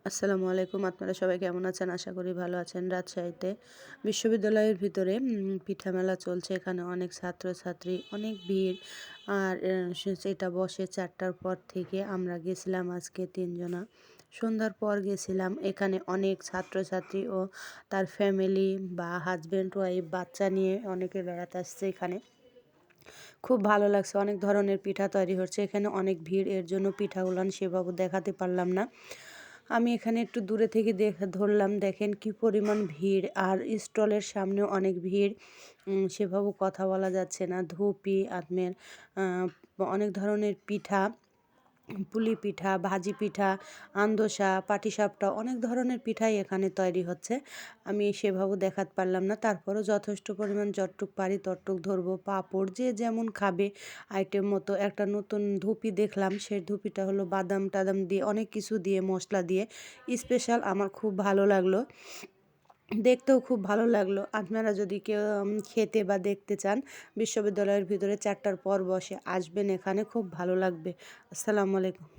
আসসালামু আলাইকুম। আপনারা সবাই কেমন আছেন? আশা করি ভালো আছেন। রাজশাহীতে বিশ্ববিদ্যালয়ের ভিতরে পিঠা মেলা চলছে। এখানে অনেক ছাত্রছাত্রী, অনেক ভিড়। আর সেটা বসে ৪টার পর থেকে। আমরা গেছিলাম আজকে ৩ জনা। সন্ধ্যার পর গেছিলাম। এখানে অনেক ছাত্রছাত্রী ও তার ফ্যামিলি বা হাসব্যান্ড ওয়াইফ বাচ্চা নিয়ে অনেকে বেড়াতে আসছে এখানে। খুব ভালো লাগছে। অনেক ধরনের পিঠা তৈরি হচ্ছে। এখানে অনেক ভিড়, এর জন্য পিঠাগুলো সেভাবে দেখাতে পারলাম না। আমি এখানে একটু দূরে থেকে ধরলাম, দেখেন কি পরিমাণ ভিড়। আর স্টলের সামনেও অনেক ভিড়। সেভাবে কথা বলা যাচ্ছে না। ধুপি আদমের অনেক ধরনের পিঠা, পুলি পিঠা, ভাজি পিঠা, আন্দোসা, পাটিসাপটা, অনেক ধরনের পিঠাই এখানে তৈরি হচ্ছে। আমি সেভাবে দেখাতে পারলাম না। তারপরও যথেষ্ট পরিমাণ যতটুক পারি ততটুক ধরবো। পাঁপড় যে যেমন খাবে আইটেম মতো। একটা নতুন ধুপি দেখলাম, সেই ধুপিটা হলো বাদাম টাদাম দিয়ে, অনেক কিছু দিয়ে, মশলা দিয়ে স্পেশাল। আমার খুব ভালো লাগলো, দেখতেও খুব ভালো লাগলো। আপনারা যদি কেউ খেতে বা দেখতে চান, বিশ্ববিদ্যালয়ের ভিতরে ৪টার পর বসে, আসবেন এখানে, খুব ভালো লাগবে। আসসালামু আলাইকুম।